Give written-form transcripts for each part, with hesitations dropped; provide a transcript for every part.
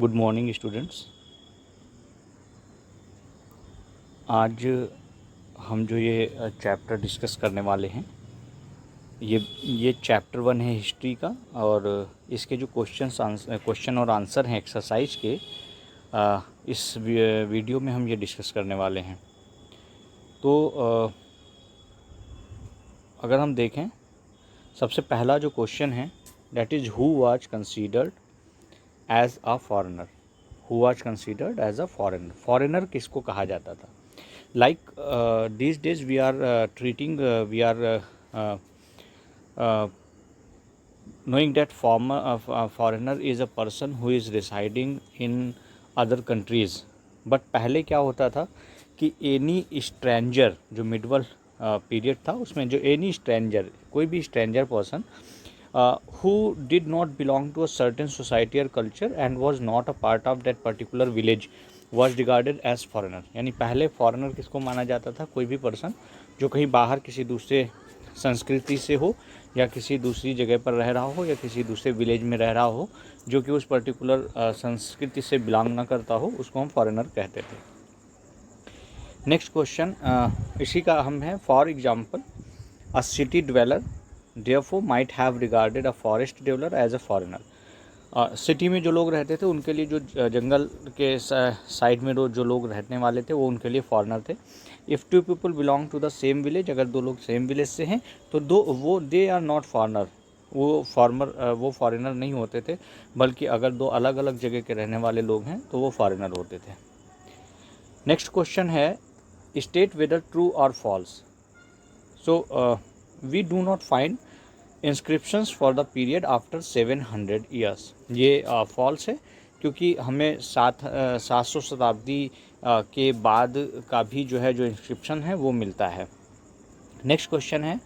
Good morning students. आज हम जो ये चैप्टर डिस्कस करने वाले हैं ये चैप्टर 1 है हिस्ट्री का, और इसके जो क्वेश्चन और आंसर हैं एक्सरसाइज के, इस वीडियो में हम ये डिस्कस करने वाले हैं। तो अगर हम देखें, सबसे पहला जो क्वेश्चन है that is who was considered as a foreigner. Who was considered as a foreigner. Foreigner किसको कहा जाता था? Like these days we are knowing that foreigner is a person who is residing in other countries, but पहले क्या होता था कि any stranger, जो मिडवल पीरियड था उसमें जो एनी स्ट्रेंजर, कोई भी stranger person who did not belong to a certain society or culture and was not a part of that particular village was regarded as foreigner। यानी पहले foreigner किसको माना जाता था? कोई भी पर्सन जो कहीं बाहर किसी दूसरे संस्कृति से हो, या किसी दूसरी जगह पर रह रहा हो, या किसी दूसरे विलेज में रह रहा हो, जो कि उस पर्टिकुलर संस्कृति से बिलोंग ना करता हो, उसको हम फॉरेनर कहते थे। नेक्स्ट क्वेश्चन इसी का हम है, for example a city dweller therefore might have regarded a forest dweller as a foreigner। City में जो लोग रहते थे उनके लिए, जो जंगल के साइड में जो लोग रहने वाले थे वो उनके लिए फॉरेनर थे। If two people belong to the same village, अगर दो लोग सेम विलेज से हैं तो दे आर नॉट फॉरेनर, वो फॉरेनर नहीं होते थे, बल्कि अगर दो अलग अलग जगह के रहने वाले लोग हैं तो वो फॉरेनर होते थे। नेक्स्ट क्वेश्चन है, स्टेट वेदर ट्रू और false. So we do not find inscriptions for the period after 700 years. ये फॉल्स है, क्योंकि हमें 700 शताब्दी के बाद का भी जो है जो इंस्क्रिप्शन है वो मिलता है। नेक्स्ट क्वेश्चन है,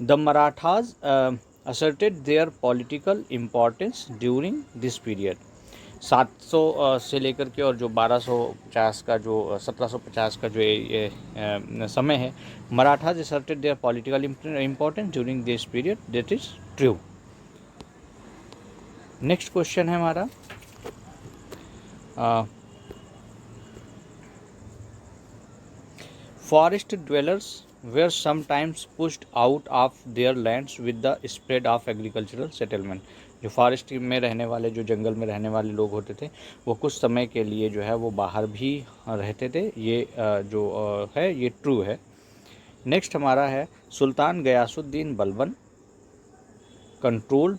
the Marathas asserted their political importance during this period. 700 से लेकर के और जो 1250 का, जो 1750 का जो ये समय है, Marathas asserted their political importance during this period, that is true. Next question है हमारा, forest dwellers were sometimes pushed out of their lands with the spread of agricultural settlement. जो फॉरेस्ट में रहने वाले, जो जंगल में रहने वाले लोग होते थे, वो कुछ समय के लिए जो है वो बाहर भी रहते थे। ये जो है ये ट्रू है। नेक्स्ट हमारा है, सुल्तान गयासुद्दीन बलबन कंट्रोल्ड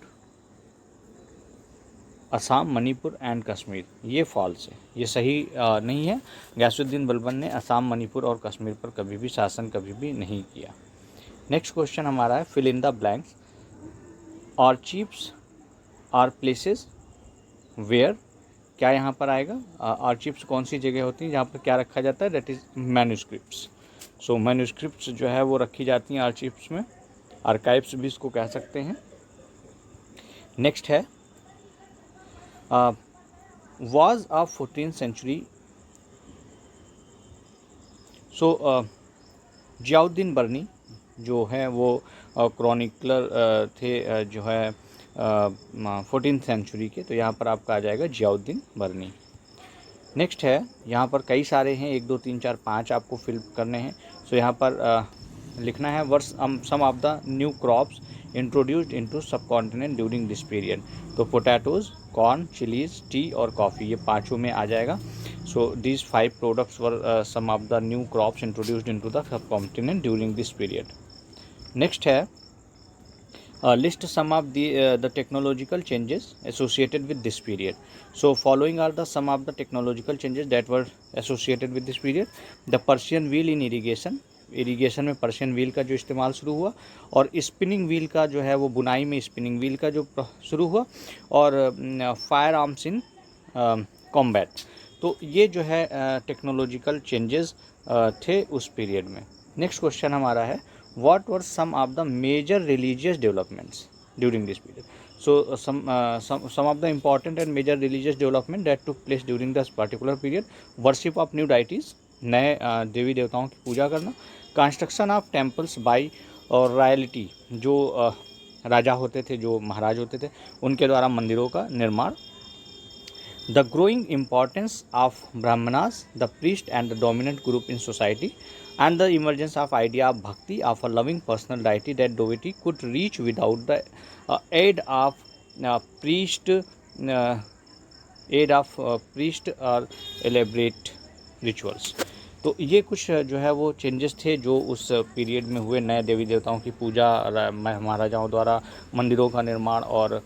असम, मणिपुर एंड कश्मीर। ये फॉल्स है, ये सही नहीं है। गयासुद्दीन बलबन ने असम, मणिपुर और कश्मीर पर कभी भी शासन कभी भी नहीं किया। नेक्स्ट क्वेश्चन हमारा है, fill in the blanks. Archives are places where, क्या यहाँ पर आएगा? आर्चीव्स कौन सी जगह होती हैं जहाँ पर क्या रखा जाता है? That is manuscripts. So manuscripts जो है वो रखी जाती हैं आर्चीव्स में, आर्काइव्स भी इसको कह सकते हैं। नेक्स्ट है, was of 14th century। सो जियाउद्दीन बर्नी जो है वो क्रॉनिकलर थे, जो है 14th सेंचुरी के, तो यहाँ पर आपका आ जाएगा जियाउद्दीन बर्नी। नेक्स्ट है, यहाँ पर कई सारे हैं, 1 2 3 4 5 आपको फिल करने हैं। सो यहाँ पर लिखना है, were some of the new crops introduced into subcontinent during this period. तो पोटैटोज, कॉर्न, चिलीज, टी और कॉफ़ी, ये पाँचों में आ जाएगा। So these 5 products were some of the new crops introduced into the subcontinent during this period. Next है, list some of the technological changes associated with this period। So following are the some of the technological changes that were associated with this period। The Persian wheel in irrigation, irrigation में Persian wheel का जो इस्तेमाल शुरू हुआ, और spinning wheel का जो है वो बुनाई में स्पिनिंग व्हील का जो शुरू हुआ, और फायर आर्म्स इन कॉम्बैट। तो ये जो है टेक्नोलॉजिकल चेंजेस थे उस पीरियड में। नेक्स्ट क्वेश्चन हमारा है, what were some of the major religious developments during this period। So some of the important and major religious development that took place during this particular period: worship of new deities, नए देवी देवताओं की पूजा करना, construction of temples bye और royalty, जो राजा होते थे, जो महाराज होते थे, उनके द्वारा मंदिरों का निर्माण, The growing importance of brahmanas, the priest and the dominant group in society, and the emergence of idea of bhakti, of a loving personal deity that devotee could reach without the aid of priest priest और elaborate rituals. तो ये कुछ जो है वो changes थे जो उस पीरियड में हुए। नए देवी देवताओं की पूजा, महाराजाओं द्वारा मंदिरों का निर्माण और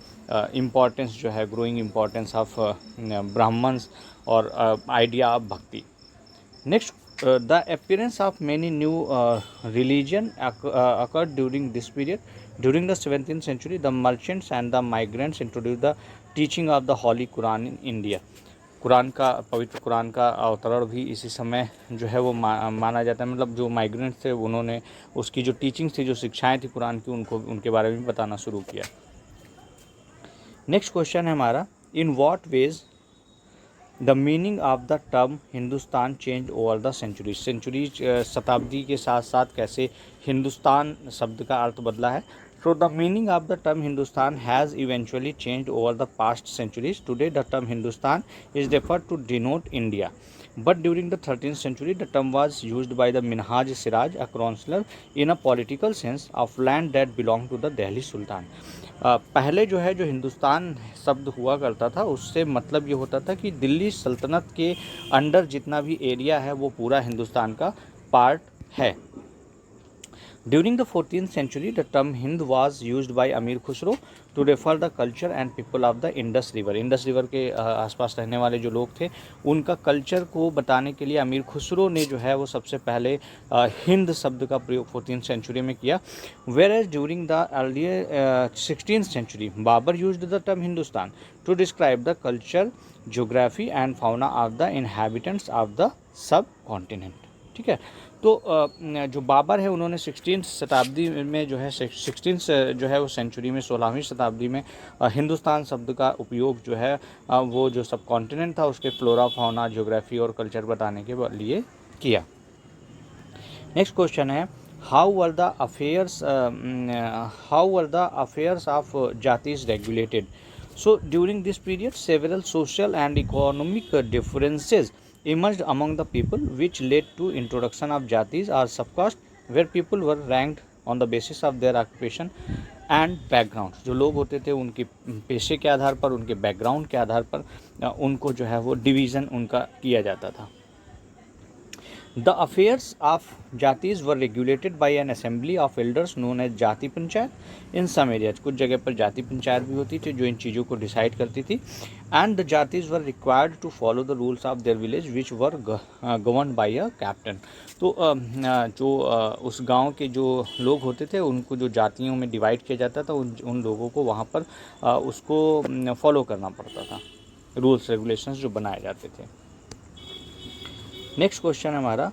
इम्पॉर्टेंस जो है, ग्रोइंग इम्पॉर्टेंस ऑफ ब्राह्मण्स और आइडिया ऑफ भक्ति। Next, the appearance of many new religion occurred during this period. During the 17th century, the merchants and the migrants introduced the teaching of the Holy Quran in India. Quran का, पवित्र कुरान का अवतरण भी इसी समय जो है वो माना जाता है। मतलब जो माइग्रेंट्स थे उन्होंने उसकी जो टीचिंग्स थी, जो शिक्षाएं थी कुरान की, उनको उनके बारे में बताना शुरू किया। नेक्स्ट क्वेश्चन है हमारा, in what ways the meaning of the term Hindustan change over the centuries, शताब्दी के साथ साथ कैसे हिंदुस्तान शब्द का अर्थ बदला है। So the meaning of the term Hindustan has eventually changed over the past centuries. Today the term Hindustan is referred to denote India. But during the 13th century the term was used by the Minhaj Siraj, a counselor, in a political sense of land that belonged to the Delhi Sultan. पहले जो है जो हिंदुस्तान शब्द हुआ करता था उससे मतलब ये होता था कि दिल्ली सल्तनत के अंडर जितना भी एरिया है वो पूरा हिंदुस्तान का पार्ट है। During the 14th century, the term Hind was used by Amir Khusro to refer the culture and people of the Indus River. Indus River के आसपास रहने वाले जो लोग थे उनका कल्चर को बताने के लिए अमीर खुसरो ने जो है वो सबसे पहले हिंद शब्द का प्रयोग 14th सेंचुरी में किया। Whereas during the earlier 16th century, Babur used the term Hindustan to describe the culture, geography and fauna of the inhabitants of the subcontinent. ठीक है, तो जो बाबर है उन्होंने 16th शताब्दी में जो है 16th जो है वो सेंचुरी में 16वीं शताब्दी में हिंदुस्तान शब्द का उपयोग जो है वो जो सब कॉन्टिनेंट था उसके फ्लोरा, फाउना, ज्योग्राफी और कल्चर बताने के लिए किया। नेक्स्ट क्वेश्चन है, how were the affairs of jatis regulated. So during this period several social and economic differences emerged among the people, which led to introduction of jatis or subcaste, where people were ranked on the basis of their occupation and background. जो लोग होते थे उनके पेशे के आधार पर, उनके background के आधार पर उनको जो है वो डिवीज़न उनका किया जाता था। The affairs of जातिज were regulated by an assembly of elders known as जाति पंचायत in some areas. कुछ जगह पर जाति पंचायत भी होती थी जो इन चीज़ों को डिसाइड करती थी। And the जातिज were required to follow the rules of their village which were governed by a captain. तो जो उस गांव के जो लोग होते थे उनको जो जातियों में डिवाइड किया जाता था उन लोगों को वहाँ पर उसको फॉलो करना पड़ता था, रूल्स रेगुलेशंस जो बनाए जाते थे। नेक्स्ट क्वेश्चन हमारा,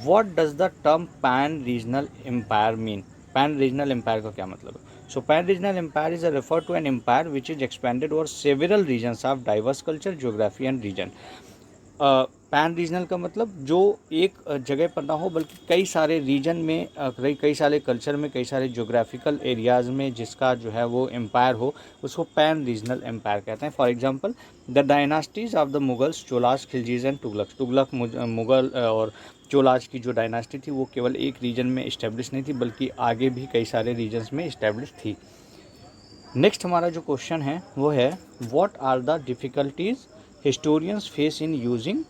what does the term pan regional empire mean. Pan regional empire का क्या मतलब है। So pan regional empire is a refer to an empire which is expanded over several regions of diverse culture, geography and region. Pan regional का मतलब जो एक जगह पर ना हो बल्कि कई सारे रीजन में, कई सारे कल्चर में, कई सारे ज्योग्राफिकल एरियाज़ में जिसका जो है वो एम्पायर हो उसको पैन रीजनल एम्पायर कहते हैं। For example the dynasties of the Mughals, Cholas, Khiljis and Tughlaq. Tughlaq Mughal और चोलाज की जो डायनास्टी थी वो केवल एक रीजन में इस्टेब्लिश नहीं थी बल्कि आगे भी कई सारे रीजन्स में इस्टेब्लिश थी। नेक्स्ट हमारा जो क्वेश्चन है वो है, what are the difficulties historians face in using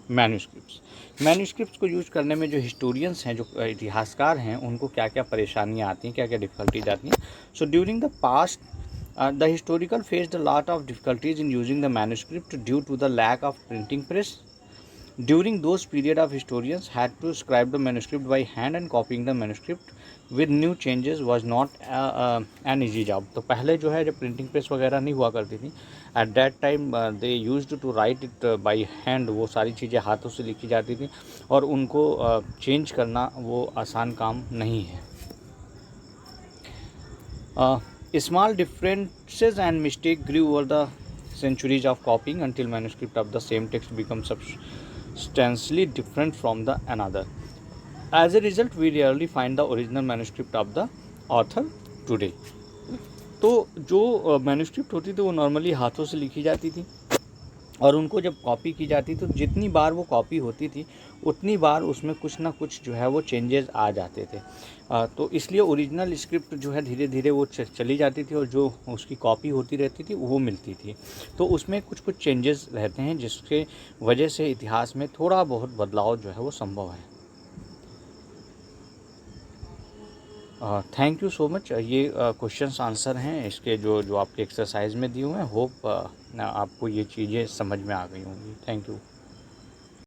manuscripts को यूज करने में जो हिस्टोरियंस हैं, जो इतिहासकार हैं, उनको क्या क्या परेशानियाँ आती हैं, क्या क्या डिफ़िकल्टीज आती हैं। So during the past the historical faced a lot of difficulties in using the manuscript due to the lack of printing press. During those period of historians had to scribe the manuscript by hand and copying the manuscript with new changes was not an easy job. तो पहले जो है जब printing press वगैरह नहीं हुआ करती थी, at that time they used to write it by hand. वो सारी चीज़ें हाथों से लिखी जाती थी और उनको चेंज करना वो आसान काम नहीं है। Small differences and mistakes grew over the centuries of copying until manuscript of the same text becomes substantially different from the another. As a result, we rarely find the original manuscript of the author. Today. तो जो manuscript होती थी वो normally हाथों से लिखी जाती थी, और उनको जब कॉपी की जाती तो जितनी बार वो कॉपी होती थी उतनी बार उसमें कुछ ना कुछ जो है वो चेंजेस आ जाते थे। तो इसलिए ओरिजिनल स्क्रिप्ट जो है धीरे धीरे वो चली जाती थी, और जो उसकी कॉपी होती रहती थी वो मिलती थी। तो उसमें कुछ कुछ चेंजेस रहते हैं जिसके वजह से इतिहास में थोड़ा बहुत बदलाव जो है वो संभव है। Thank you so much. ये क्वेश्चंस आंसर हैं इसके जो जो आपके एक्सरसाइज में दिए हुए हैं। होप आपको ये चीज़ें समझ में आ गई होंगी। Thank you.